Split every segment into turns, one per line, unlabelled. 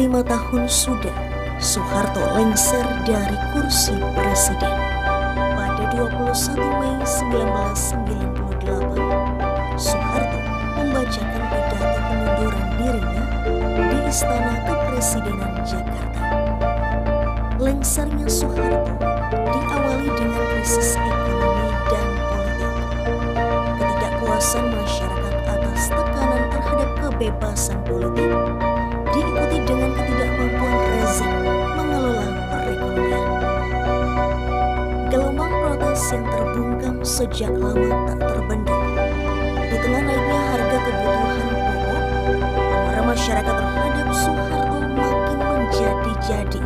tahun sudah Soeharto lengser dari kursi presiden. Pada 21 Mei 1998, Soeharto membacakan pidato pengunduran dirinya di Istana Kepresidenan Jakarta. Lengsernya Soeharto diawali dengan krisis ekonomi dan politik. Ketidakpuasan masyarakat atas tekanan terhadap kebebasan politik diikuti dengan ketidakmampuan rezim mengelola perekonomian. Gelombang protes yang terbungkam sejak lama tak terbendung. Di tengah naiknya harga kebutuhan pokok, amarah masyarakat terhadap Soeharto makin menjadi-jadi.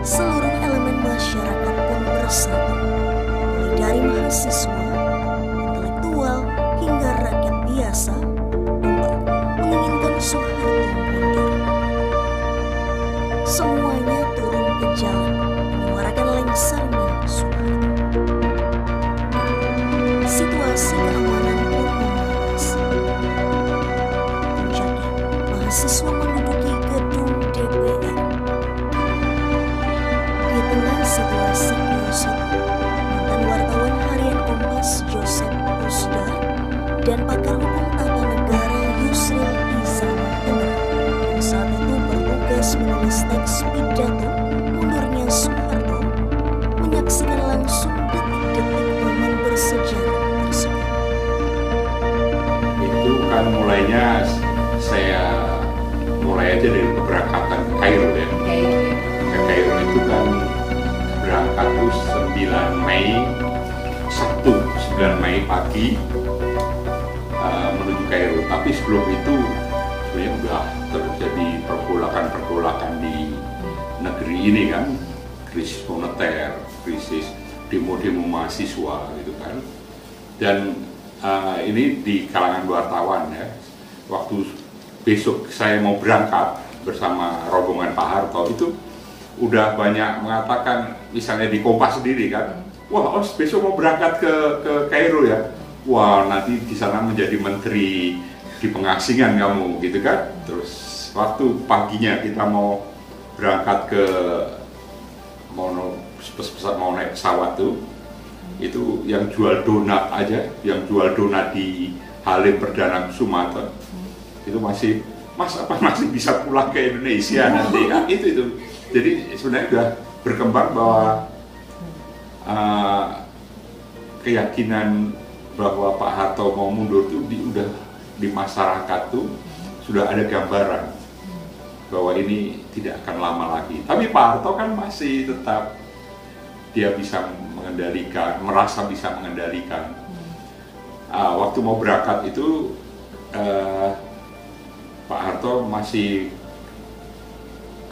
Seluruh elemen masyarakat pun bersatu, mulai dari mahasiswa, intelektual, hingga rakyat biasa, menginginkan Soeharto mundur. Semuanya turun ke jalan menyuarakan lengsernya Soeharto. Situasi keamanan pun memanas. Puncaknya, mahasiswa menduduki gedung DPR. Di tengah situasi chaos itu, mantan wartawan harian Kompas Joseph Rusdar dan pakar hukum tata negara Yusril Izzama Hendra yang saat itu bertugas menulis teks pidato mundurnya Soeharto menyaksikan langsung detik-detik momen bersejarah tersebut.
Itu kan mulainya saya mulai aja dari keberangkatan ke Kairo ya. Ke Kairo itu kan berangkat tuh 9 Mei Sabtu 9 Mei pagi menuju Kairo. Tapi sebelum itu sebenarnya udah terjadi pergolakan di negeri ini kan, krisis moneter, krisis demo-demo mahasiswa gitu kan. Dan ini di kalangan wartawan ya. Waktu besok saya mau berangkat bersama rombongan Pak Harto itu udah banyak mengatakan, misalnya di Kompas sendiri kan, wah besok mau berangkat ke Kairo ya, wah nanti di sana menjadi menteri di pengasingan kamu gitu kan. Terus waktu paginya kita mau berangkat mau naik pesawat tuh, itu yang jual donat aja, yang jual donat di Halim Perdana Kusuma itu masih masih bisa pulang ke Indonesia nanti kan, itu. Jadi sebenarnya sudah berkembang bahwa keyakinan bahwa Pak Harto mau mundur itu udah di masyarakat tuh sudah ada gambaran bahwa ini tidak akan lama lagi. Tapi Pak Harto kan masih tetap dia bisa mengendalikan, merasa bisa mengendalikan. Waktu mau berangkat itu Pak Harto masih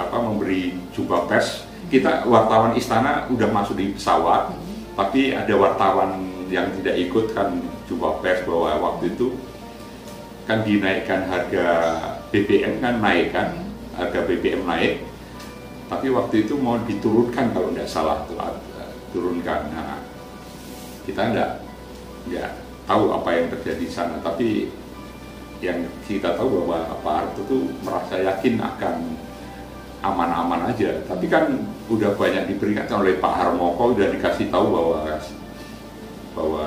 memberi jubah pers. Kita wartawan istana udah masuk di pesawat, tapi ada wartawan yang tidak ikut kan jubah pers bahwa waktu itu kan dinaikkan harga BBM kan naik kan, harga BBM naik, tapi waktu itu mau diturunkan kalau tidak salah turunkan. Nah, kita nggak tahu apa yang terjadi di sana, tapi yang kita tahu bahwa Pak Harto itu merasa yakin akan aman-aman aja. Tapi kan udah banyak diperingatkan oleh Pak Harmoko, udah dikasih tahu bahwa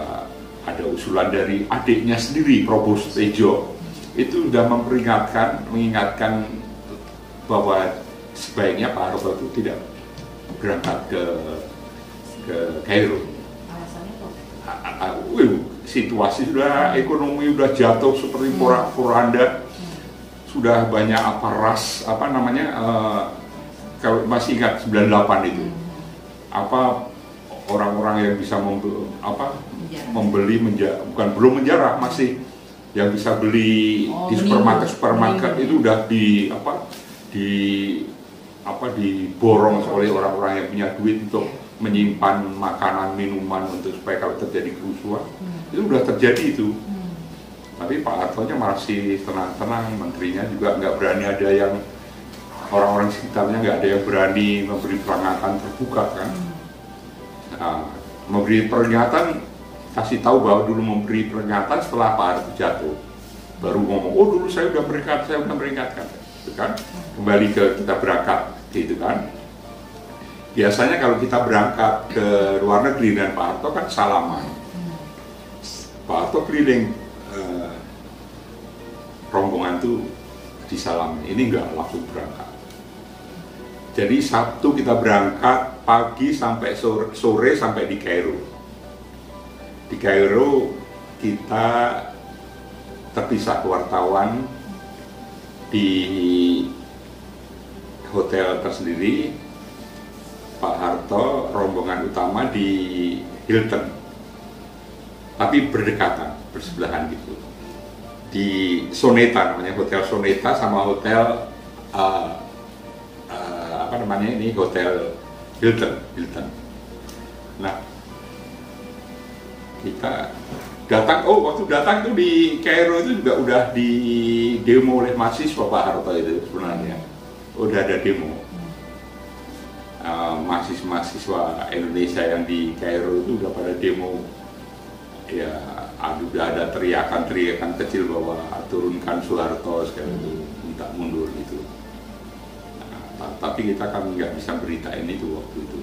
ada usulan dari adiknya sendiri, Prabowo Tejo, itu sudah mengingatkan bahwa sebaiknya Pak Harto itu tidak berangkat ke Kairo.
Alasannya kok?
Situasi sudah, ekonomi sudah jatuh seperti porak-poranda, sudah banyak kalau masih ingat 98 itu, orang-orang yang bisa membeli belum menjarah, masih yang bisa beli di supermarket itu udah diborong oleh orang-orang yang punya duit untuk menyimpan makanan, minuman untuk supaya kalau terjadi kerusuhan. Itu udah terjadi itu. Tapi Pak Hartonya masih tenang-tenang, menterinya juga nggak berani, ada yang orang-orang sekitarnya nggak ada yang berani memberi peringatan terbuka kan. Memberi peringatan, kasih tahu bahwa dulu memberi peringatan setelah Pak Harto jatuh, baru ngomong, oh dulu saya udah memperingatkan. gitu kan? Kembali ke kita berangkat gitu kan. Biasanya kalau kita berangkat ke luar negeri dan Pak Harto kan salaman. Pak Harto keliling rombongan tuh disalamin. Ini enggak langsung berangkat. Jadi Sabtu kita berangkat pagi sampai sore sampai di Kairo. Di Kairo kita terpisah wartawan di hotel tersendiri. Pak Harto rombongan utama di Hilton, tapi berdekatan, bersebelahan gitu. Di Soneta namanya, hotel Soneta sama hotel apa namanya ini, hotel Hilton. Nah, kita datang, waktu datang itu di Kairo itu juga udah di demo oleh mahasiswa Pak Harto itu sebenarnya. Udah ada demo. Mahasiswa Indonesia yang di Kairo itu udah pada demo. Ya, udah ada teriakan kecil bahwa turunkan Soeharto sekali itu, minta mundur gitu. Tapi kita kan nggak bisa beritain itu waktu itu.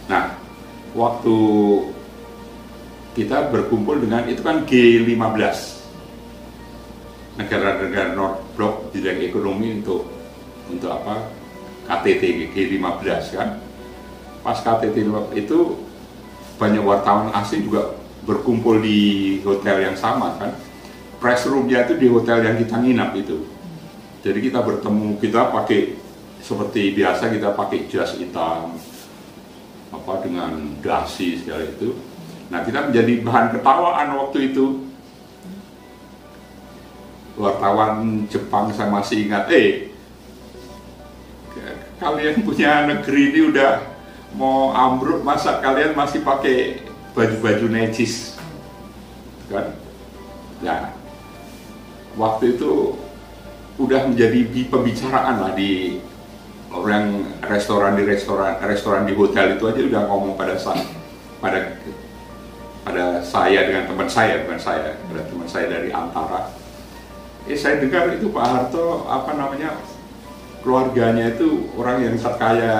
Nah, waktu kita berkumpul dengan itu kan G15, negara-negara North Block bidang ekonomi untuk apa, KTT G15 kan. Pas KTT itu banyak wartawan asing juga berkumpul di hotel yang sama kan. Press roomnya itu di hotel yang kita nginap itu. Jadi kita bertemu, kita pakai seperti biasa, kita pakai jas hitam apa dengan dasi segala itu. Nah, kita menjadi bahan ketawaan waktu itu. Wartawan Jepang saya masih ingat, kalian punya negeri ini udah mau ambruk, masa kalian masih pakai baju-baju necis kan? Nah, waktu itu udah menjadi pembicaraan lah di orang restoran di hotel itu aja udah ngomong pada saya dengan teman saya, bukan saya, pada teman saya dari Antara. Saya dengar itu Pak Harto apa namanya, keluarganya itu orang yang terkaya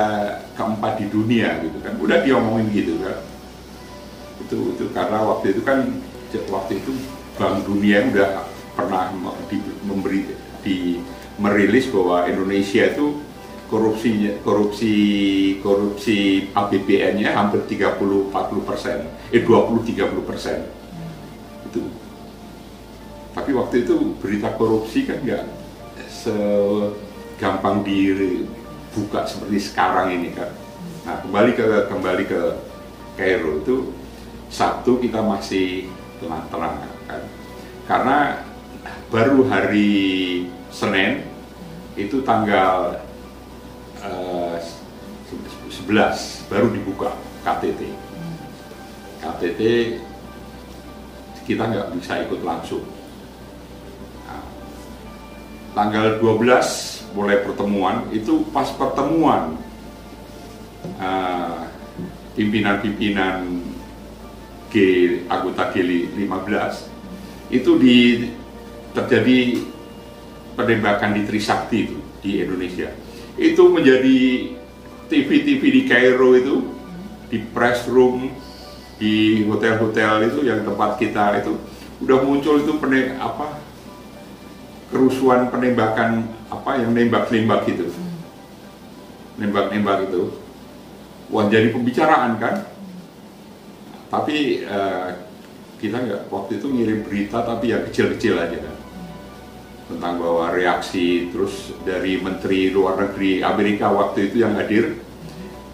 keempat di dunia gitu kan, udah diomongin gitu kan. Itu karena waktu itu Bank Dunia udah pernah merilis bahwa Indonesia itu korupsi APBN-nya hampir 20-30% itu. Tapi waktu itu berita korupsi kan nggak segampang dibuka seperti sekarang ini kan. Nah, kembali ke Kairo itu Sabtu kita masih tenang kan, karena baru hari Senin itu tanggal 11 baru dibuka KTT kita nggak bisa ikut langsung. Nah, tanggal 12 mulai pertemuan, itu pas pertemuan pimpinan anggota G15 itu terjadi penembakan di Trisakti itu di Indonesia. Itu menjadi TV di Kairo itu, di press room, di hotel-hotel itu yang tempat kita itu udah muncul itu kerusuhan penembakan yang nembak itu. Nembak itu. Wah, jadi pembicaraan kan. Tapi kita nggak waktu itu ngirim berita, tapi yang kecil-kecil aja kan, tentang bahwa reaksi terus dari Menteri Luar Negeri Amerika waktu itu yang hadir,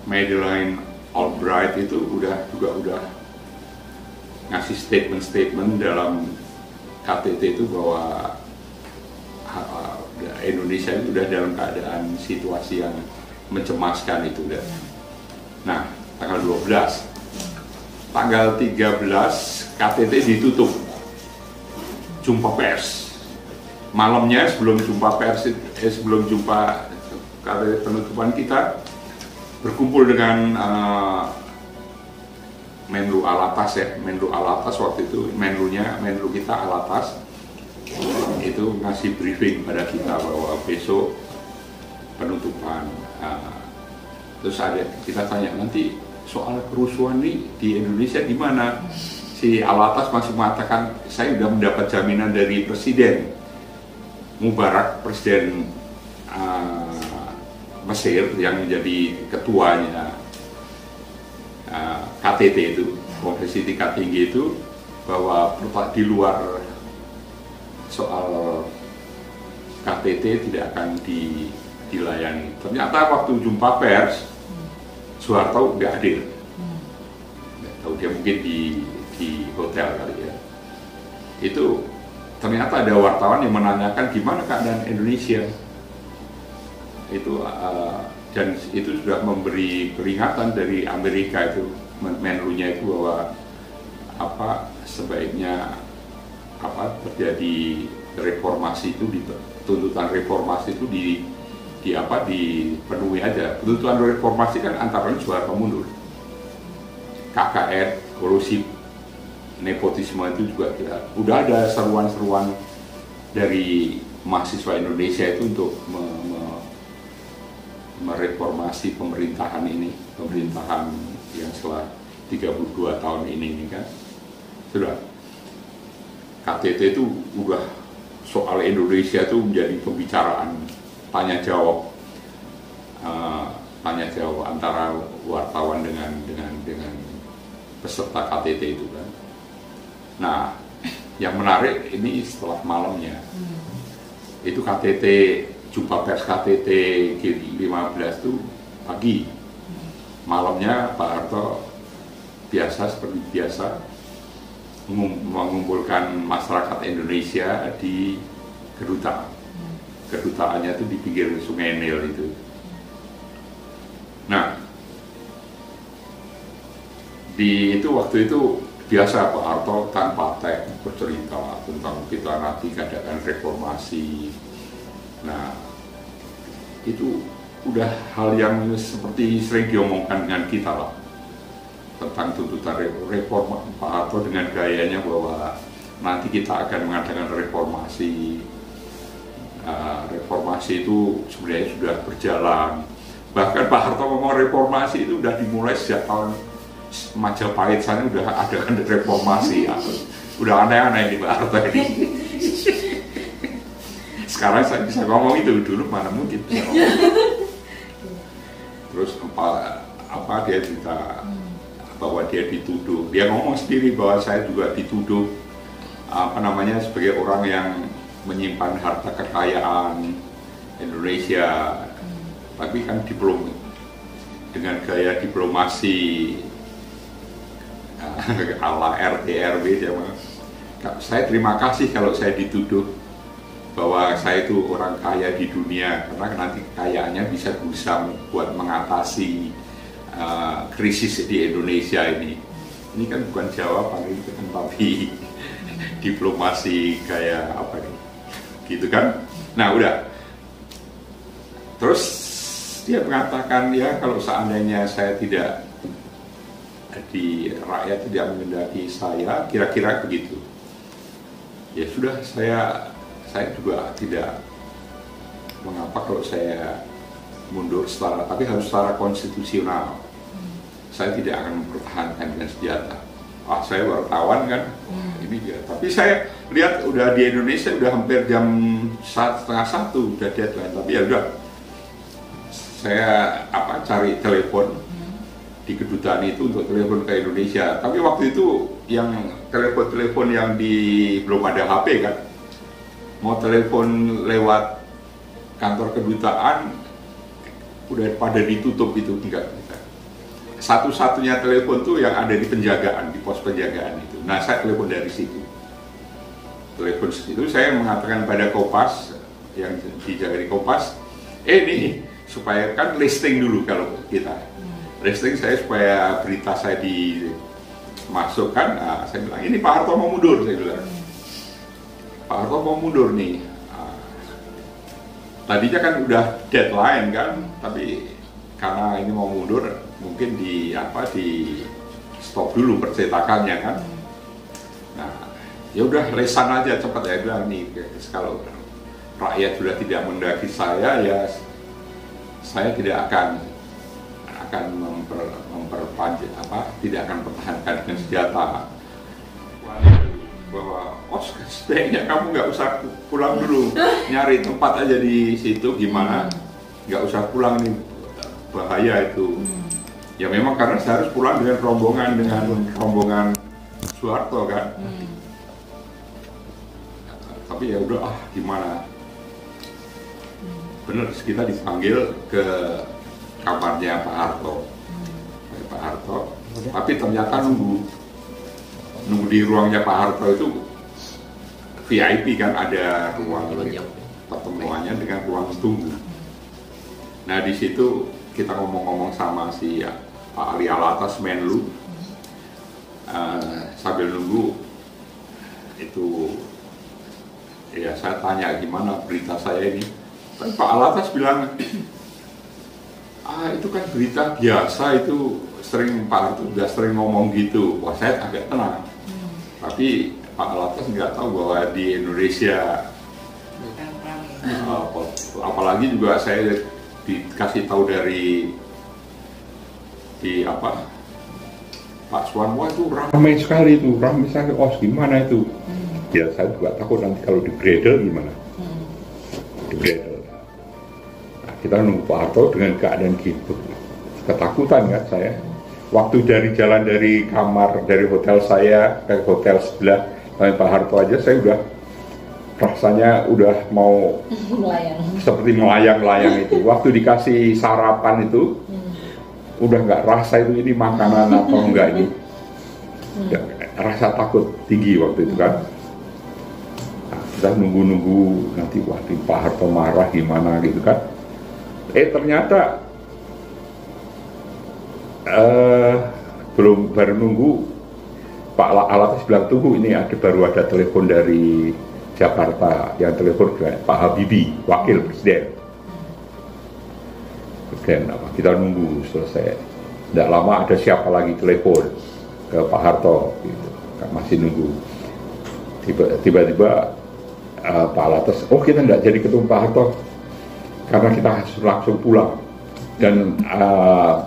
Madeleine Albright itu udah ngasih statement dalam KTT itu bahwa Indonesia itu udah dalam keadaan situasi yang mencemaskan itu udah. Nah, tanggal 12, tanggal 13 KTT ditutup, jumpa pers. Malamnya sebelum jumpa pers, sebelum jumpa KTT penutupan, kita berkumpul dengan Menlu Alatas waktu itu, Menlu kita Alatas. itu ngasih briefing pada kita bahwa besok penutupan. Terus kita tanya nanti soal kerusuhan nih di Indonesia gimana? Si Alatas masih mengatakan saya sudah mendapat jaminan dari Presiden Mubarak, Presiden Mesir yang menjadi ketuanya KTT itu, Konferensi Tingkat Tinggi itu, bahwa di luar soal KTT tidak akan dilayani. Ternyata waktu jumpa pers, Soeharto nggak hadir. Nggak tahu, dia mungkin di hotel kali ya. Itu ternyata ada wartawan yang menanyakan gimana keadaan Indonesia. Itu dan itu sudah memberi peringatan dari Amerika itu, menlunya itu bahwa sebaiknya terjadi reformasi itu, tuntutan reformasi itu dipenuhi aja. Tuntutan reformasi kan antara lain Soeharto mundur, KKN, korupsi, nepotisme itu juga udah ada seruan-seruan dari mahasiswa Indonesia itu untuk mereformasi pemerintahan ini, pemerintahan yang setelah 32 tahun ini kan. Sudah, KTT itu udah soal Indonesia itu menjadi pembicaraan, tanya jawab antara wartawan dengan peserta KTT itu kan. Nah, yang menarik ini setelah malamnya, itu KTT, jumpa pers KTT G15 itu pagi, malamnya Pak Harto seperti biasa mengumpulkan masyarakat Indonesia di kedutaan. Kedutaannya itu di pinggir Sungai Nil itu. Nah, waktu itu biasa Pak Harto tanpa teks bercerita tentang kita nanti keadaan reformasi. Nah, itu udah hal yang seperti sering diomongkan dengan kita lah, tentang tuntutan reform. Pak Harto dengan gayanya bahwa nanti kita akan mengadakan reformasi. Reformasi itu sebenarnya sudah berjalan. Bahkan Pak Harto ngomong reformasi itu udah dimulai sejak tahun Majapahit sana udah ada kan reformasi. Udah aneh-aneh di Pak Harto ini. Sekarang saya bisa ngomong itu, dulu mana mungkin bisa ngomong. Terus dia cerita bahwa dia dituduh, dia ngomong sendiri bahwa saya juga dituduh sebagai orang yang menyimpan harta kekayaan Indonesia, tapi kan dengan gaya diplomasi ala RT RW, saya terima kasih kalau saya dituduh bahwa saya itu orang kaya di dunia, karena nanti kekayaannya bisa buat mengatasi krisis di Indonesia ini. Ini kan bukan jawaban itu kan, tapi diplomasi kayak apa nih, gitu kan? Nah udah, terus dia mengatakan ya kalau seandainya saya tidak rakyat tidak menghendaki saya, kira-kira begitu. Ya sudah, saya juga tidak mengapa kalau saya mundur tapi harus secara konstitusional. Saya tidak akan mempertahankan dengan senjata. Saya wartawan kan, ini dia. Tapi saya lihat udah di Indonesia udah hampir jam 1:30 udah deadline. Tapi ya udah, saya cari telepon di kedutaan itu untuk telepon ke Indonesia. Tapi waktu itu yang telepon yang belum ada HP kan, mau telepon lewat kantor kedutaan udah pada ditutup itu, enggak. Satu-satunya telepon tuh yang ada di penjagaan, di pos penjagaan itu. Nah, saya telepon dari situ. Telepon situ saya mengatakan pada Kompas yang dijaga di Kompas, nih supaya kan listing dulu kalau kita. Listing saya supaya berita saya dimasukkan. Nah, saya bilang ini Pak Harto mau mundur, saya bilang. Pak Harto mau mundur nih. Tadinya kan udah deadline kan, tapi karena ini mau mundur, mungkin di stop dulu percetakannya kan. Nah, ya udah lesan aja cepat ya bilang nih, kalau rakyat sudah tidak mendaki saya ya saya tidak akan memperpanjang tidak akan pertahankan dengan senjata. Bahwa sebaiknya kamu nggak usah pulang dulu, nyari tempat aja di situ gimana, nggak usah pulang nih, bahaya itu. Ya memang karena saya harus pulang dengan rombongan Soeharto kan. Tapi ya udah gimana, bener kita dipanggil ke kamarnya Pak Harto. Tapi ternyata nunggu di ruangnya Pak Harto itu VIP kan, ada ruang pertemuannya dengan ruang tunggu. Nah di situ kita ngomong-ngomong sama si Pak Ali Alatas Menlu, sambil nunggu itu ya saya tanya gimana berita saya ini. Pak Alatas bilang, itu kan berita biasa, itu sering Pak Harto udah sering ngomong gitu. Wah saya agak tenang. Tapi Pak Alatas nggak tahu bahwa di Indonesia, apalagi juga saya dikasih tahu dari Pak Suwan, wah itu ramai sekali, gimana itu? Ya saya juga takut nanti kalau digredel gimana? Digredel. Nah, kita nunggu Pak Harto dengan keadaan gitu, ketakutan kan saya. Waktu dari jalan dari kamar, dari hotel saya ke hotel sebelah sampai Pak Harto aja, saya udah rasanya udah mau seperti melayang-layang itu. Waktu dikasih sarapan itu, udah nggak rasa itu ini makanan atau enggak ini. Ya, rasa takut tinggi waktu itu kan. Nah, kita nunggu-nunggu nanti waktu Pak Harto marah gimana gitu kan. Ternyata baru nunggu Pak Alatas bilang tunggu, ini baru ada telepon dari Jakarta, yang telepon Pak Habibie, wakil presiden. Kita nunggu selesai, tidak lama ada siapa lagi telepon ke Pak Harto gitu. Masih nunggu, tiba-tiba Pak Alatas, kita tidak jadi ketemu Pak Harto karena kita harus langsung pulang. Dan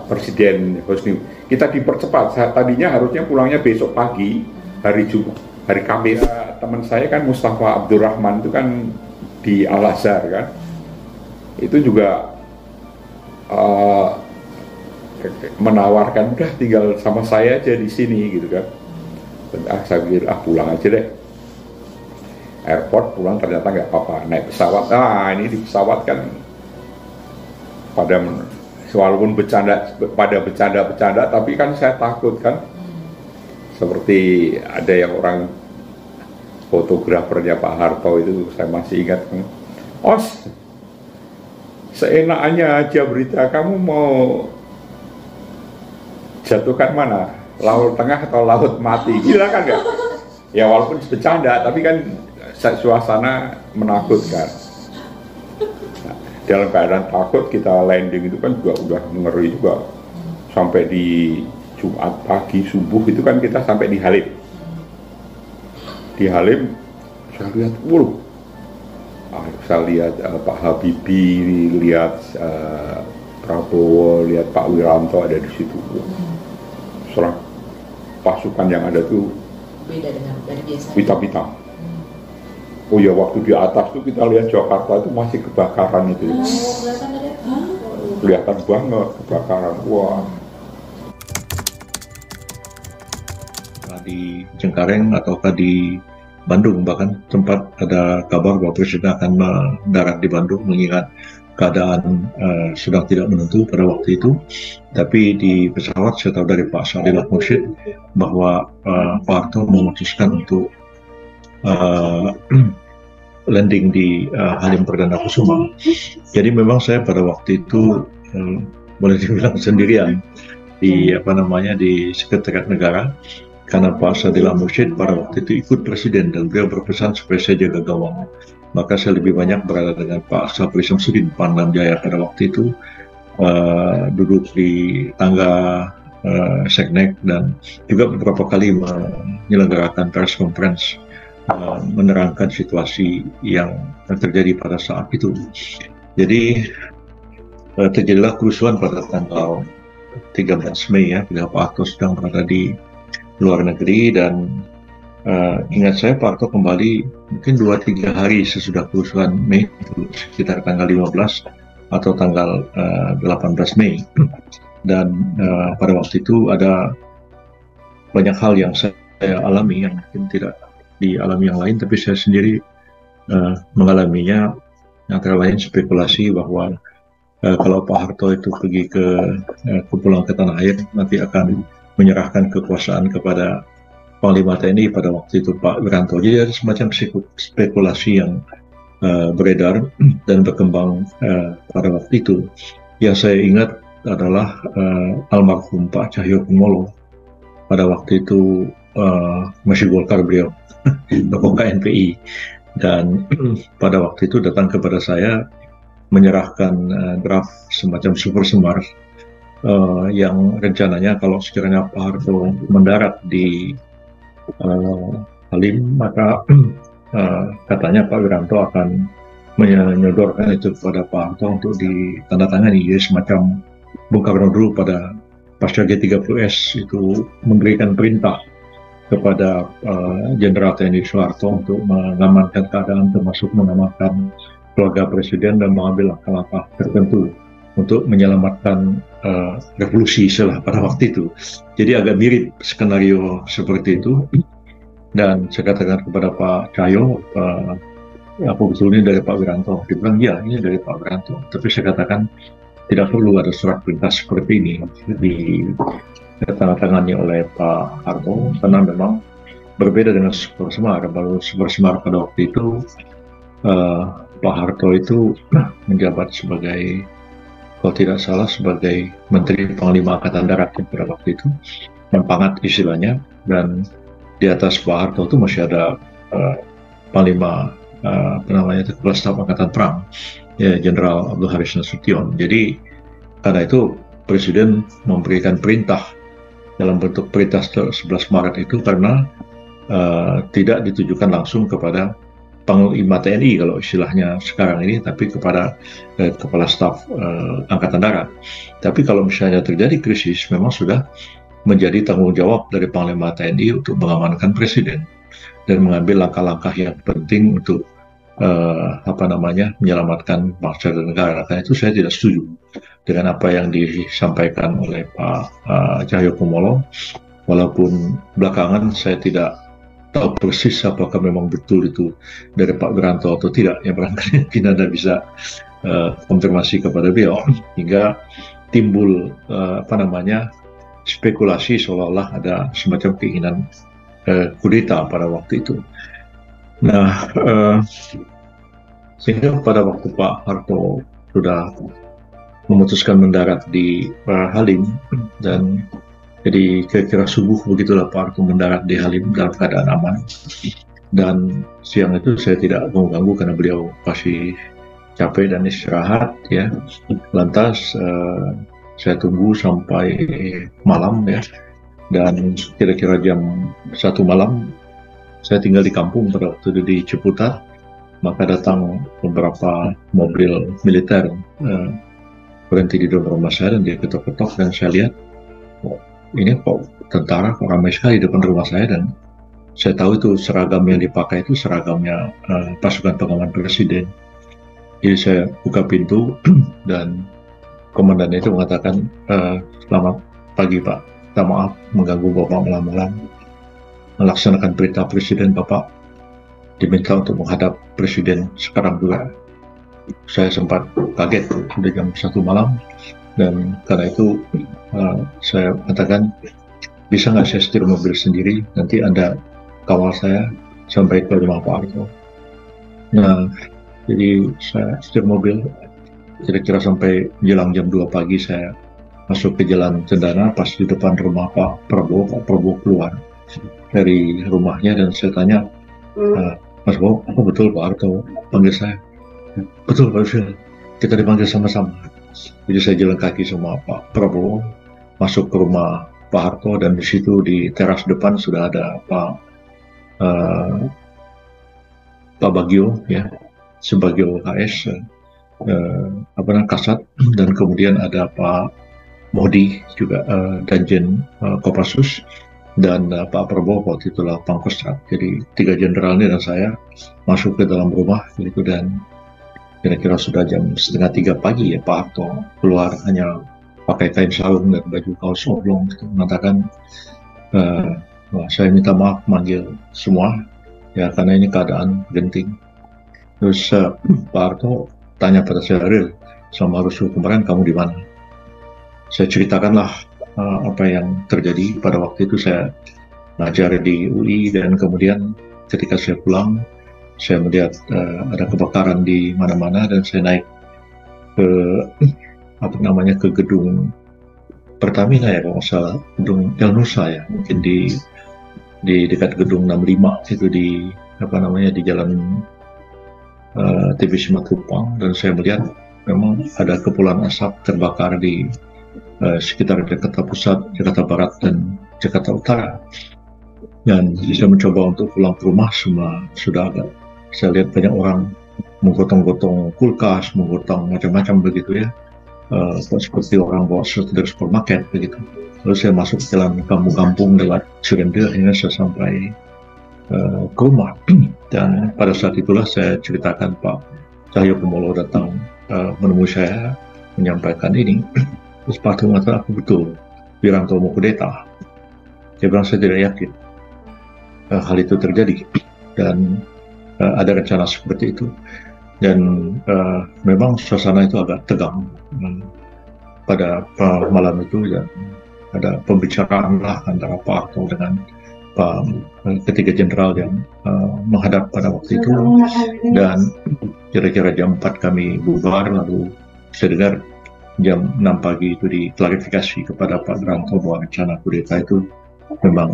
Presiden Husni, kita dipercepat. Tadinya harusnya pulangnya besok pagi, hari Jumat, hari Kamis. Teman saya kan Mustafa Abdurrahman itu kan di Al Azhar kan, itu juga menawarkan udah tinggal sama saya aja di sini gitu kan. Saya pikir pulang aja deh. Airport pulang ternyata nggak apa-apa, naik pesawat. Ini di pesawat kan walaupun bercanda, tapi kan saya takut kan. Seperti ada yang orang fotografernya Pak Harto itu, saya masih ingat, seenaknya aja berita, kamu mau jatuhkan mana? Laut Tengah atau Laut Mati? Gila kan nggak? Ya walaupun bercanda, tapi kan suasana menakutkan. Dalam keadaan takut kita landing itu kan juga udah ngeri juga. Sampai di Jumat pagi subuh itu kan kita sampai di Halim. Di Halim saya lihat, saya lihat Pak Habibie, lihat Prabowo, lihat Pak Wiranto ada di situ. Serang pasukan yang ada tuh
beda dengan dari biasanya.
Hitam-hitam. Oh ya, waktu di atas tuh kita lihat Jakarta itu masih kebakaran itu. Kelihatan banget kebakaran. Wah.
Di Cengkareng ataukah di Bandung, bahkan sempat ada kabar bahwa Presiden akan mendarat di Bandung mengingat keadaan sedang tidak menentu pada waktu itu. Tapi di pesawat saya tahu dari Pak Saadilah Mursyid bahwa Pak Harto memutuskan untuk landing di Halim Perdana Kusuma. Jadi memang saya pada waktu itu boleh dibilang sendirian di di Sekretariat Negara, karena Pak Saadilah Mursyid pada waktu itu ikut Presiden dan beliau berpesan supaya saya jaga gawang. Maka saya lebih banyak berada dengan Pak Sapri Samsudin Pangdam Jaya pada waktu itu, duduk di tangga Seknek, dan juga beberapa kali menyelenggarakan press conference menerangkan situasi yang terjadi pada saat itu. Jadi terjadilah kerusuhan pada tanggal 13 Mei ya, bila Pak Harto sedang berada di luar negeri, dan ingat saya Pak Harto kembali mungkin 2-3 hari sesudah kerusuhan Mei, sekitar tanggal 15 atau tanggal 18 Mei. Dan pada waktu itu ada banyak hal yang saya alami yang mungkin tidak dialami yang lain, tapi saya sendiri mengalaminya. Antara lain spekulasi bahwa kalau Pak Harto itu pergi pulang ke tanah air, nanti akan menyerahkan kekuasaan kepada Panglima TNI pada waktu itu Pak Wiranto. Jadi ada semacam spekulasi yang beredar dan berkembang pada waktu itu. Yang saya ingat adalah almarhum Pak Cahyokumolo. Pada waktu itu masih Golkar beliau, tokoh KNPI, dan pada waktu itu datang kepada saya menyerahkan draft semacam super semar yang rencananya kalau sekiranya Pak Harto mendarat di Halim, maka katanya Pak Wiranto akan menyodorkan itu kepada Pak Harto untuk ditandatangani. Jadi semacam Bung Karno dulu pada pasca G30S itu memberikan perintah kepada Jenderal TNI Soeharto untuk mengamankan keadaan, termasuk mengamankan keluarga presiden dan mengambil langkah-langkah tertentu untuk menyelamatkan revolusi setelah pada waktu itu. Jadi agak mirip skenario seperti itu. Dan saya katakan kepada Pak Cahyo, apa betul ini dari Pak Wiranto? Dia bilang, ya ini dari Pak Wiranto. Tapi saya katakan tidak perlu ada surat perintah seperti ini ditandatangani oleh Pak Harto, karena memang berbeda dengan super semar. Baru super semar pada waktu itu Pak Harto itu menjabat sebagai, kalau tidak salah, sebagai Menteri Panglima Angkatan Darat pada waktu itu, mempangat istilahnya. Dan di atas Pak Harto itu masih ada Panglima Kepala Staf Angkatan Perang, ya, Jenderal Abdul Haris Nasution. Jadi karena itu Presiden memberikan perintah dalam bentuk perintah 11 Maret itu karena tidak ditujukan langsung kepada Panglima TNI kalau istilahnya sekarang ini, tapi kepada Kepala Staf Angkatan Darat. Tapi kalau misalnya terjadi krisis, memang sudah menjadi tanggung jawab dari Panglima TNI untuk mengamankan Presiden dan mengambil langkah-langkah yang penting untuk menyelamatkan bangsa dan negara. Karena itu saya tidak setuju dengan apa yang disampaikan oleh Pak Cahyokumolo, walaupun belakangan saya tidak tahu persis apakah memang betul itu dari Pak Wiranto atau tidak. Ya barangkali mungkin Anda bisa konfirmasi kepada beliau, hingga timbul spekulasi seolah-olah ada semacam keinginan kudeta pada waktu itu. Nah, sehingga pada waktu Pak Harto sudah memutuskan mendarat di Halim, dan jadi kira-kira subuh begitulah Pak Harto mendarat di Halim dalam keadaan aman. Dan siang itu saya tidak mengganggu karena beliau pasti capek dan istirahat, ya. Lantas saya tunggu sampai malam, ya. Dan kira-kira jam 1 malam saya tinggal di kampung pada waktu itu di Ciputat, maka datang beberapa mobil militer berhenti di depan rumah saya dan dia ketok-ketok, dan saya lihat, ini kok tentara, kok ramai sekali di depan rumah saya. Dan saya tahu itu seragam yang dipakai itu seragamnya pasukan pengaman Presiden. Jadi saya buka pintu dan komandan itu mengatakan, selamat pagi Pak, minta maaf mengganggu Bapak malam-malam melaksanakan perintah Presiden. Bapak diminta untuk menghadap Presiden sekarang juga. Saya sempat kaget, sudah jam 1 malam, dan karena itu saya katakan, bisa nggak saya setir mobil sendiri, nanti Anda kawal saya sampai ke rumah Pak Harto. Nah, jadi saya setir mobil, kira-kira sampai menjelang jam 2 pagi saya masuk ke Jalan Cendana. Pas di depan rumah Pak Prabowo keluar dari rumahnya, dan saya tanya, Mas Bowo, apa betul Pak Harto panggil saya? Betul Pak Yusril, kita dipanggil sama-sama. Jadi saya jalan kaki sama Pak Prabowo masuk ke rumah Pak Harto, dan di situ di teras depan sudah ada Pak Pak Bagio ya sebagai OKS Kasat, dan kemudian ada Pak Modi juga Danjen Kopassus, dan Pak Prabowo waktu itulah Pangkostrat. Jadi 3 jenderal ini dan saya masuk ke dalam rumah gitu, dan kira-kira sudah jam 2:30 pagi ya Pak Harto keluar hanya pakai kain sarung dan baju kaos oblong gitu, mengatakan saya minta maaf manggil semua ya karena ini keadaan genting. Terus Pak Harto tanya pada saya, "Ril, sama Rusuh kemarin kamu di mana?" Saya ceritakanlah apa yang terjadi. Pada waktu itu saya ngajar di UI, dan kemudian ketika saya pulang saya melihat ada kebakaran di mana-mana, dan saya naik ke ke gedung Pertamina ya kalau nggak salah, gedung El Nusa ya, mungkin di dekat gedung 65 itu di di jalan TBC Matupang, dan saya melihat memang ada kepulan asap terbakar di sekitar Jakarta Pusat, Jakarta Barat, dan Jakarta Utara. Dan saya mencoba untuk pulang ke rumah, semua sudah agak, saya lihat banyak orang menggotong-gotong kulkas, menggotong macam-macam begitu ya, seperti orang bawa sesuatu dari supermarket begitu. Lalu saya masuk ke dalam kampung-kampung lewat Cirende, akhirnya saya sampai ke rumah. Dan pada saat itulah saya ceritakan Pak Cahyokumolo datang menemui saya menyampaikan ini. Terus Pak Harto mengatakan, "Aku betul, Wiranto mau kudeta." Dia bilang, "Saya tidak yakin hal itu terjadi, dan ada rencana seperti itu." Dan memang suasana itu agak tegang pada malam itu, dan ada pembicaraan lah antara Pak Harto dengan ketiga jenderal yang menghadap pada waktu itu. Dan kira-kira jam 4 kami bubar, lalu saya dengar jam 6 pagi itu diklarifikasi kepada Pak Wiranto bahwa rencana kudeta itu memang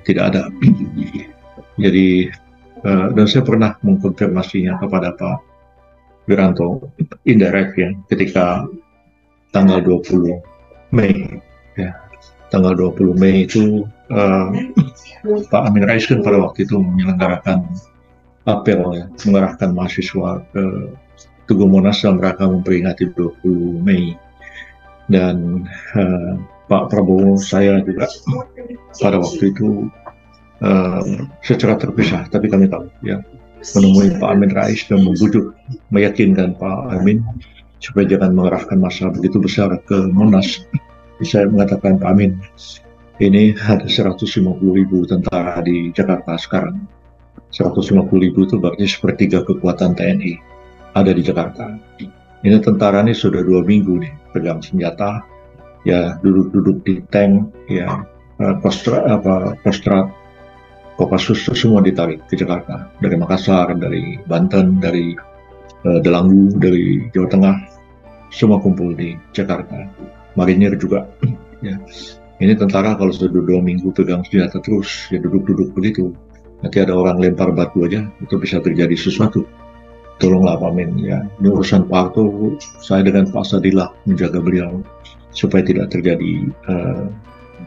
tidak ada. Jadi dan saya pernah mengkonfirmasinya kepada Pak Wiranto indirect ya, ketika tanggal 20 Mei ya, tanggal 20 Mei itu Pak Amin Rais kan pada waktu itu menyelenggarakan apel ya, mengerahkan mahasiswa ke Tugu Monas dalam rangka memperingati 20 Mei. Dan Pak Prabowo, saya juga pada waktu itu secara terpisah, tapi kami tahu ya, menemui Pak Amin Rais dan membujuk, meyakinkan Pak Amin supaya jangan mengerahkan massa begitu besar ke Monas. Saya mengatakan, "Pak Amin, ini ada 150.000 tentara di Jakarta sekarang. 150.000 itu berarti sepertiga kekuatan TNI ada di Jakarta. Ini tentara ini sudah 2 minggu nih pegang senjata, ya duduk-duduk di tank, ya Kostrat, Kopassus semua ditarik ke Jakarta dari Makassar, dari Banten, dari Delanggu, dari Jawa Tengah, semua kumpul di Jakarta. Marinir juga. Ya. Ini tentara kalau sudah 2 minggu pegang senjata terus, ya duduk-duduk begitu. Nanti ada orang lempar batu aja, itu bisa terjadi sesuatu. Tolonglah Pak Amin ya, ini urusan Pak Harto, saya dengan Pak Sadillah menjaga beliau supaya tidak terjadi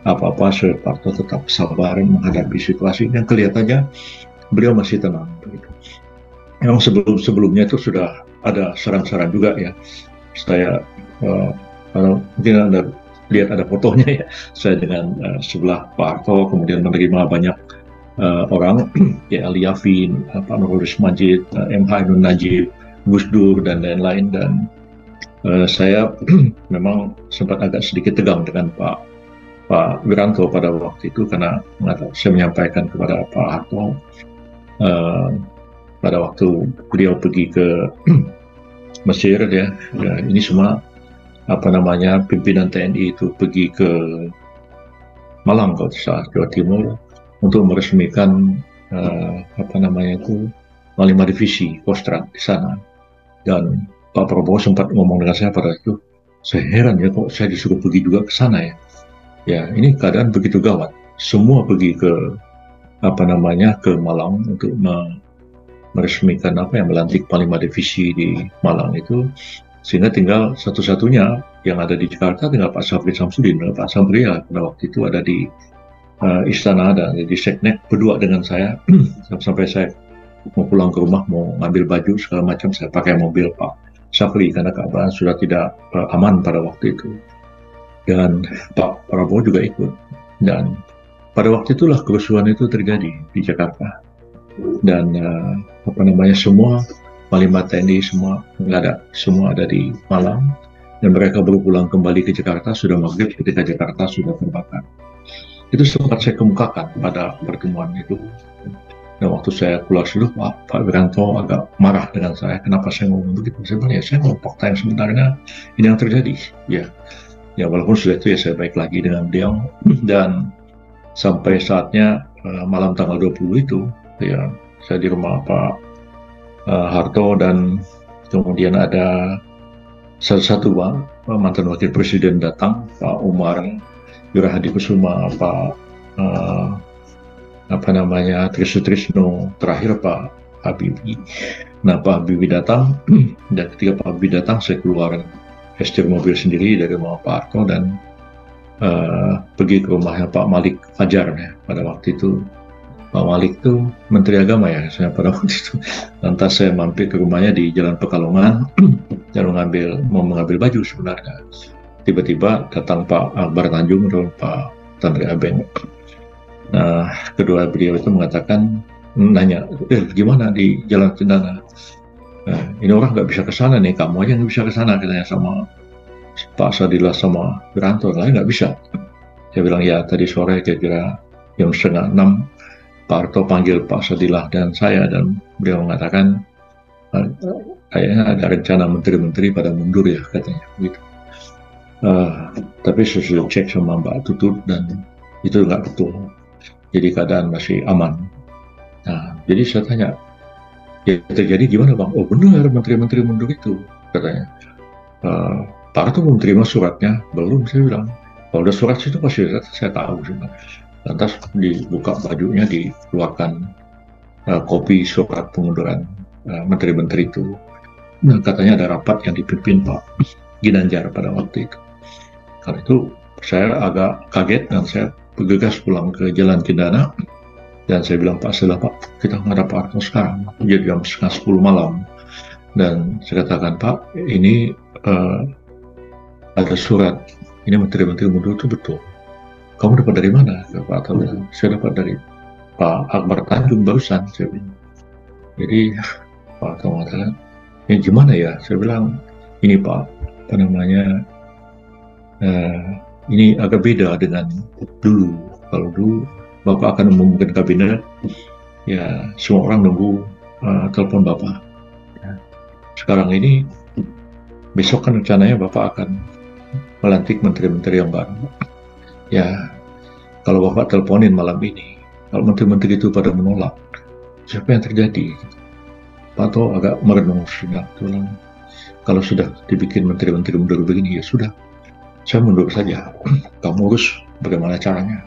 apa-apa, supaya Pak Harto tetap sabar menghadapi situasi. Dan kelihatannya beliau masih tenang begitu. Memang sebelumnya itu sudah ada saran-saran juga ya. Saya kalau mungkin Anda lihat ada fotonya ya, saya dengan sebelah Pak Harto, kemudian menerima banyak orang ya, Ali Yafin, Pak Nurul Majid, MH Ainun Najib, Gus Dur, dan lain-lain. Dan saya memang sempat agak sedikit tegang dengan Pak Wiranto pada waktu itu, karena saya menyampaikan kepada Pak Harto pada waktu beliau pergi ke Mesir ya, ini semua pimpinan TNI itu pergi ke Malang kalau saat Jawa Timur untuk meresmikan Panglima Divisi Kostrat di sana. Dan Pak Prabowo sempat ngomong dengan saya pada itu, saya heran ya kok saya disuruh pergi juga ke sana ya. Ya ini keadaan begitu gawat, semua pergi ke ke Malang untuk meresmikan melantik Panglima Divisi di Malang itu, sehingga tinggal satu-satunya yang ada di Jakarta tinggal Pak Safri Samsudin. Pak Safri pada waktu itu ada di istana, ada di Seknek berdua dengan saya sampai saya mau pulang ke rumah, mau ngambil baju segala macam, saya pakai mobil Pak Syafri karena keadaan sudah tidak aman pada waktu itu. Dan Pak Prabowo juga ikut. Dan pada waktu itulah kerusuhan itu terjadi di Jakarta. Dan semua Panglima TNI semua nggak ada, semua ada di Malang. Dan mereka baru pulang kembali ke Jakarta sudah maghrib ketika Jakarta sudah terbakar. Itu sempat saya kemukakan pada pertemuan itu. Dan waktu saya keluar dulu, Pak Wiranto agak marah dengan saya. Kenapa saya ngomong begitu? Saya bilang, ya saya mau fakta yang sebenarnya ini yang terjadi. Ya walaupun sudah itu ya saya baik lagi dengan beliau. Dan sampai saatnya malam tanggal 20 itu, ya saya di rumah Pak Harto dan kemudian ada satu mantan wakil presiden datang, Pak Umar Wirahadikusuma, Pak Trisno, terakhir Pak Habibie. Nah Pak Habibie datang dan ketika Pak Habibie datang saya keluar setir mobil sendiri dari rumah Pak Harto dan pergi ke rumahnya Pak Malik Fajar ya. Pada waktu itu Pak Malik itu Menteri Agama ya saya pada waktu itu. Lantas saya mampir ke rumahnya di Jalan Pekalongan dan mau mengambil baju sebenarnya. Tiba-tiba datang Pak Akbar Tanjung dan Pak Tanri Abeng. Nah, kedua beliau itu mengatakan, nanya, gimana di Jalan Cendana? Nah, ini orang nggak bisa ke sana nih, kamu aja nggak bisa ke sana, katanya sama Pak Sadillah sama Wiranto, lain nggak bisa. Saya bilang, ya tadi sore kira-kira jam 5:30, Pak Harto panggil Pak Sadillah dan saya, dan beliau mengatakan, kayaknya ada rencana menteri-menteri pada mundur ya, katanya. Gitu. Tapi saya sudah cek sama Mbak Tutut dan itu nggak betul. Jadi keadaan masih aman. Nah, jadi saya tanya, ya terjadi gimana Bang? Oh benar, menteri-menteri mundur itu, katanya. Pak Harto belum terima suratnya? Belum, saya bilang. Kalau udah surat itu pasti saya tahu. Lantas dibuka bajunya, dikeluarkan kopi surat pengunduran menteri-menteri itu. Nah, katanya ada rapat yang dipimpin Pak Ginanjar pada waktu itu. Karena itu saya agak kaget dan saya bergegas pulang ke Jalan Cendana dan saya bilang, Pak Sadillah, Pak, kita nggak ada Pak Harto sekarang, jadi jam 9:30 malam. Dan saya katakan, Pak, ini ada surat, ini menteri-menteri mundur itu betul. Kamu dapat dari mana? Pak Harto bilang, saya dapat dari Pak Akbar Tanjung barusan, saya bilang. Jadi Pak Harto mengatakan, ya gimana ya? Saya bilang, ini Pak, ini agak beda dengan dulu. Kalau dulu Bapak akan mengumumkan kabinet, ya semua orang nunggu telepon Bapak. Ya. Sekarang ini, besok kan rencananya Bapak akan melantik menteri-menteri yang baru. Ya, kalau Bapak teleponin malam ini, kalau menteri-menteri itu pada menolak, siapa yang terjadi? Pak Harto agak merenung sudah. Kalau sudah dibikin menteri-menteri mundur begini, ya sudah. Saya mundur saja, kamu urus bagaimana caranya.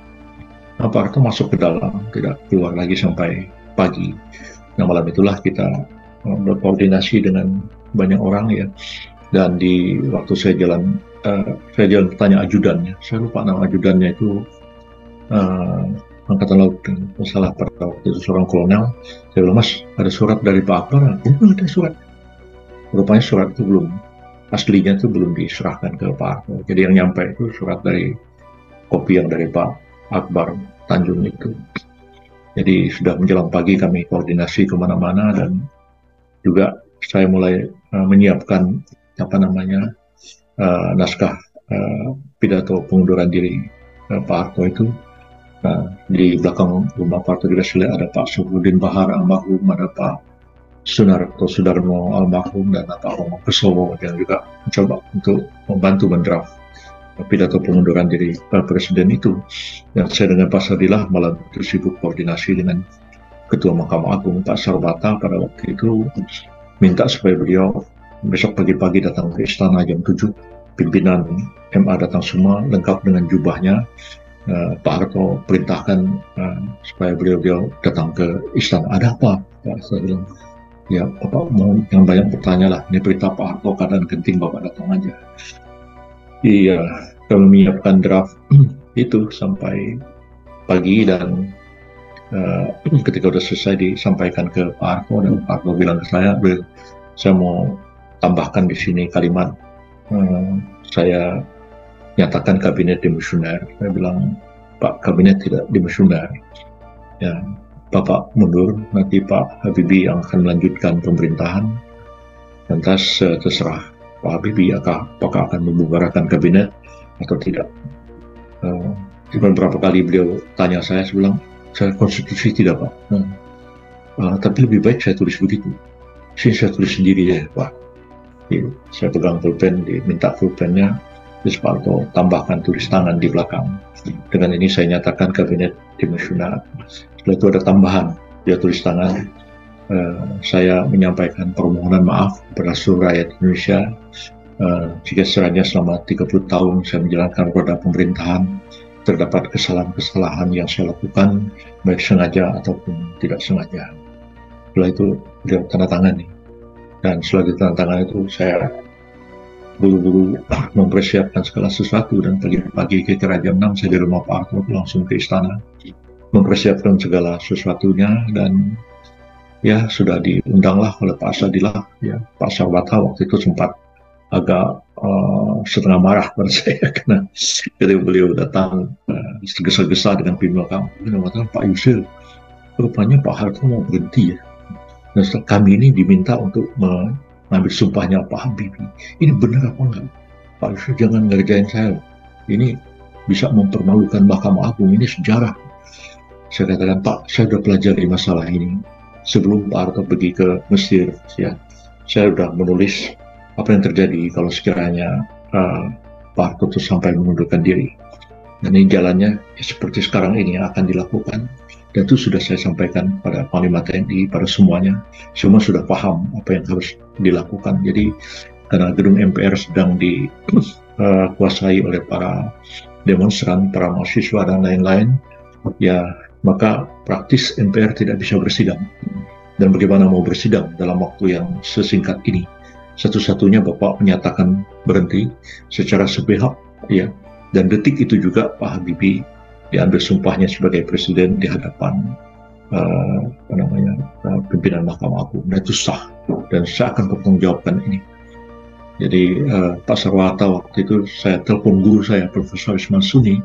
Nah, Pak Harto masuk ke dalam, tidak keluar lagi sampai pagi. Nah, malam itulah kita berkoordinasi dengan banyak orang ya. Dan di waktu saya jalan bertanya ajudannya, saya lupa nama ajudannya itu Angkatan Laut, salah pada waktu itu seorang kolonel. Saya bilang, Mas, ada surat dari Pak Akbar? Belum ada surat. Rupanya surat itu belum. Aslinya itu belum diserahkan ke Pak Harto. Jadi yang nyampe itu surat dari kopi yang dari Pak Akbar Tanjung itu. Jadi sudah menjelang pagi kami koordinasi kemana-mana dan juga saya mulai menyiapkan naskah pidato pengunduran diri Pak Harto itu. Di belakang rumah Pak Harto juga ada Pak Syafruddin Bahar almarhum, ada Pak Sunarto Sudarmo almarhum dan Pak Romo Kesowo yang juga mencoba untuk membantu mendraft pidato pengunduran diri Presiden itu. Dan saya dengan Pak Sadillah malam itu sibuk koordinasi dengan Ketua Mahkamah Agung Pak Sarbata pada waktu itu, minta supaya beliau besok pagi-pagi datang ke istana jam 7, pimpinan MA datang semua lengkap dengan jubahnya. Pak Harto perintahkan supaya beliau datang ke istana. Ada apa? Pak Sadillah, ya Bapak mau yang banyak bertanya lah, ini perintah Pak Harto, keadaan genting, Bapak datang aja. Iya, kami menyiapkan draft itu sampai pagi dan ketika sudah selesai disampaikan ke Pak Harto, dan Pak Harto bilang ke saya mau tambahkan di sini kalimat, saya nyatakan kabinet demisioner. Saya bilang, Pak, kabinet tidak demisioner. Ya, Bapak mundur, nanti Pak Habibie yang akan melanjutkan pemerintahan. Lantas terserah Pak Habibie apakah akan membubarkan kabinet atau tidak. Beberapa kali beliau tanya saya bilang, saya konstitusi tidak, Pak. Tapi lebih baik saya tulis begitu. Saya tulis sendiri ya, Pak. Jadi, saya pegang pulpen, diminta pulpennya, terus Pak Harto tambahkan tulis tangan di belakang. Dengan ini saya nyatakan kabinet demisioner. Setelah itu ada tambahan, dia tulis tangan. Saya menyampaikan permohonan maaf kepada seluruh rakyat Indonesia jika sekiranya selama 30 tahun saya menjalankan roda pemerintahan terdapat kesalahan-kesalahan yang saya lakukan, baik sengaja ataupun tidak sengaja. Setelah itu beliau tanda tangan. Dan setelah tanda tangan itu saya buru-buru mempersiapkan segala sesuatu, dan pagi-pagi kira-kira jam 6 saya di rumah Pak Harto langsung ke istana mempersiapkan segala sesuatunya, dan ya sudah diundanglah oleh Pak Sadilah. Ya, Pak Sarwata waktu itu sempat agak setengah marah pada saya karena ketika beliau datang tergesa-gesa dengan pimpinan kami, dia mengatakan, Pak Yusril, rupanya Pak Harto mau berhenti ya. Dan kami ini diminta untuk mengambil sumpahnya Pak Habibie. Ini benar apa enggak? Pak Yusril, jangan ngerjain saya. Ini bisa mempermalukan Mahkamah Agung, ini sejarah. Saya katakan, Pak, saya sudah pelajari masalah ini. Sebelum Pak Harto pergi ke Mesir, ya, saya sudah menulis apa yang terjadi kalau sekiranya Pak Harto sampai mengundurkan diri. Dan ini jalannya ya, seperti sekarang ini yang akan dilakukan. Dan itu sudah saya sampaikan pada Panglima TNI, pada semuanya. Semua sudah paham apa yang harus dilakukan. Jadi karena gedung MPR sedang dikuasai oleh para demonstran, para mahasiswa dan lain-lain, ya maka praktis MPR tidak bisa bersidang. Dan bagaimana mau bersidang dalam waktu yang sesingkat ini? Satu-satunya Bapak menyatakan berhenti secara sepihak, ya. Dan detik itu juga Pak Habibie diambil sumpahnya sebagai presiden di hadapan pimpinan Mahkamah Agung. Dan itu sah, dan saya akan bertanggungjawabkan ini. Jadi Pak Sarwata waktu itu saya telepon guru saya, Profesor Isman Suni,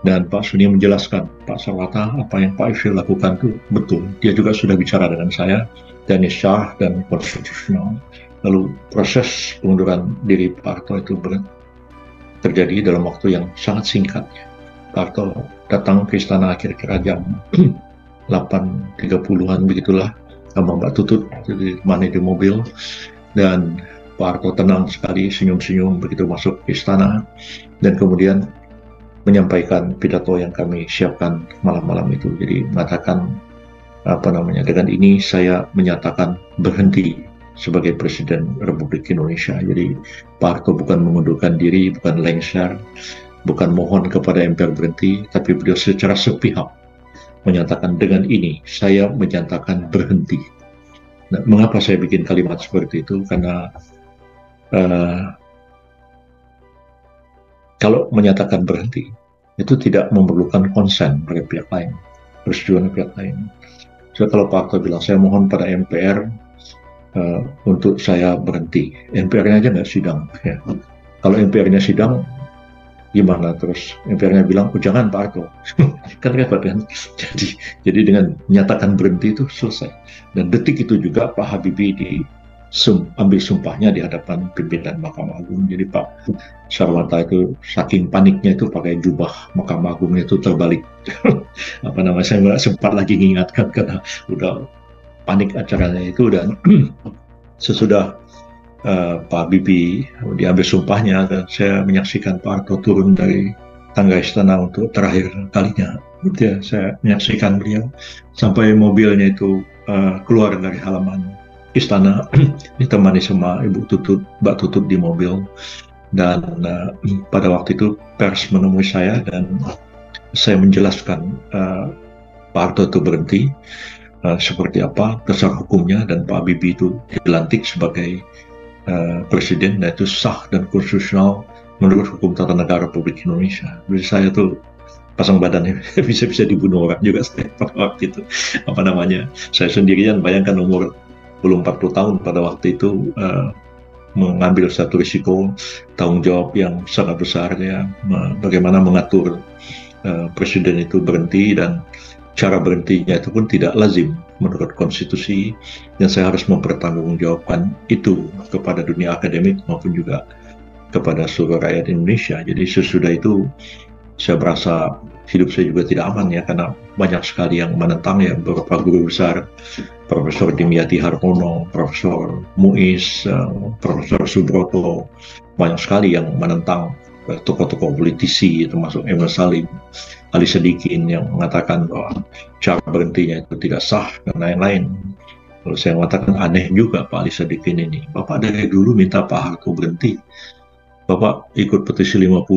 dan Pak Suni menjelaskan, Pak Sarwata, apa yang Pak Yusril lakukan itu betul. Dia juga sudah bicara dengan saya, dan syah dan konstitusional. Lalu proses pengunduran diri Pak Harto itu terjadi dalam waktu yang sangat singkat. Pak Harto datang ke istana kira-kira jam 8.30-an begitulah, sama Mbak Tutut ditemani di mobil, dan Pak Harto tenang sekali, senyum-senyum begitu masuk ke istana, dan kemudian menyampaikan pidato yang kami siapkan malam-malam itu. Jadi mengatakan dengan ini saya menyatakan berhenti sebagai Presiden Republik Indonesia. Jadi Pak Harto bukan mengundurkan diri, bukan lengser, bukan mohon kepada MPR berhenti, tapi beliau secara sepihak menyatakan dengan ini saya menyatakan berhenti. Nah, mengapa saya bikin kalimat seperti itu? Karena kalau menyatakan berhenti itu tidak memerlukan konsen dari pihak lain, persetujuan pihak lain. So, kalau Pak Harto bilang saya mohon pada MPR untuk saya berhenti, MPR-nya aja nggak sidang. Ya. Kalau MPR-nya sidang, gimana terus? MPR-nya bilang, oh jangan Pak Harto, kan repot kan? Jadi dengan menyatakan berhenti itu selesai. Dan detik itu juga Pak Habibie ambil sumpahnya di hadapan pimpinan Mahkamah Agung. Jadi Pak Sarwata itu saking paniknya itu pakai jubah Mahkamah Agungnya itu terbalik. Saya nggak sempat lagi mengingatkan karena udah panik acaranya itu. Dan sesudah Pak Habibie diambil sumpahnya, dan saya menyaksikan Pak Harto turun dari tangga istana untuk terakhir kalinya. Ya, saya menyaksikan beliau sampai mobilnya itu keluar dari halaman istana, ditemani sama Ibu Tutut, Mbak Tutut di mobil. Dan pada waktu itu pers menemui saya, dan saya menjelaskan Pak Harto itu berhenti, seperti apa dasar hukumnya, dan Pak Habibie itu dilantik sebagai presiden, dan itu sah dan konstitusional menurut hukum tata negara Republik Indonesia. Jadi saya tuh pasang badannya bisa dibunuh orang juga saya pada waktu itu. Saya sendirian, bayangkan umur belum 40 tahun pada waktu itu, mengambil satu risiko tanggung jawab yang sangat besar ya, bagaimana mengatur presiden itu berhenti, dan cara berhentinya itu pun tidak lazim menurut konstitusi, dan saya harus mempertanggungjawabkan itu kepada dunia akademik maupun juga kepada seluruh rakyat Indonesia. Jadi sesudah itu saya merasa hidup saya juga tidak aman ya, karena banyak sekali yang menentang ya, beberapa guru besar, Profesor Dimyati Hartono, Profesor Muiz, Profesor Subroto, banyak sekali yang menentang, tokoh-tokoh politisi termasuk Emil Salim, Ali Sadikin yang mengatakan bahwa cara berhentinya itu tidak sah dan lain-lain. Lalu saya mengatakan aneh juga Pak Ali Sadikin ini, Bapak dari dulu minta Pak Harto berhenti, Bapak ikut petisi 50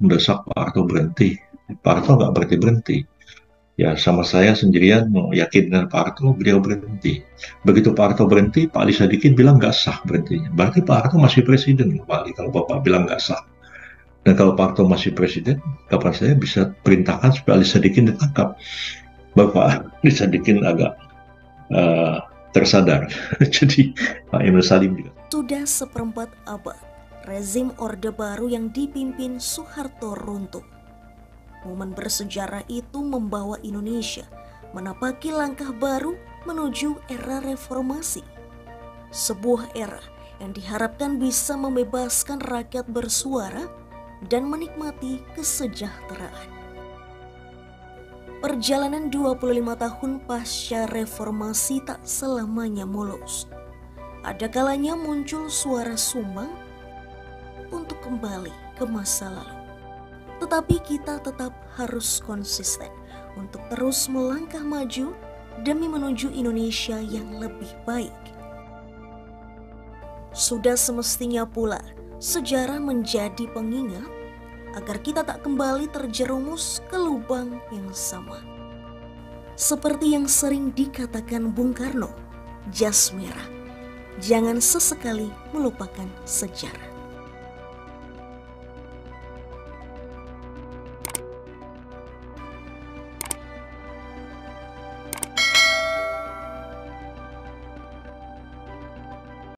mendesak Pak Harto berhenti, Pak Harto nggak berhenti-berhenti. Ya sama saya sendirian yakin dengan Pak Harto, beliau berhenti. Begitu Pak Harto berhenti, Pak Ali Sadikin bilang nggak sah berhentinya. Berarti Pak Harto masih presiden, Pak Ali, kalau Bapak bilang nggak sah. Dan kalau Pak Harto masih presiden, kapan saya bisa perintahkan supaya Ali Sadikin ditangkap? Bapak Ali Sadikin agak tersadar. Jadi Pak Emil Salim juga.
Sudah seperempat abad, rezim Orde Baru yang dipimpin Soeharto runtuh. Momen bersejarah itu membawa Indonesia menapaki langkah baru menuju era reformasi. Sebuah era yang diharapkan bisa membebaskan rakyat bersuara dan menikmati kesejahteraan. Perjalanan 25 tahun pasca reformasi tak selamanya mulus. Ada kalanya muncul suara sumbang untuk kembali ke masa lalu. Tetapi kita tetap harus konsisten untuk terus melangkah maju demi menuju Indonesia yang lebih baik. Sudah semestinya pula sejarah menjadi pengingat agar kita tak kembali terjerumus ke lubang yang sama. Seperti yang sering dikatakan Bung Karno, jas merah, jangan sesekali melupakan sejarah.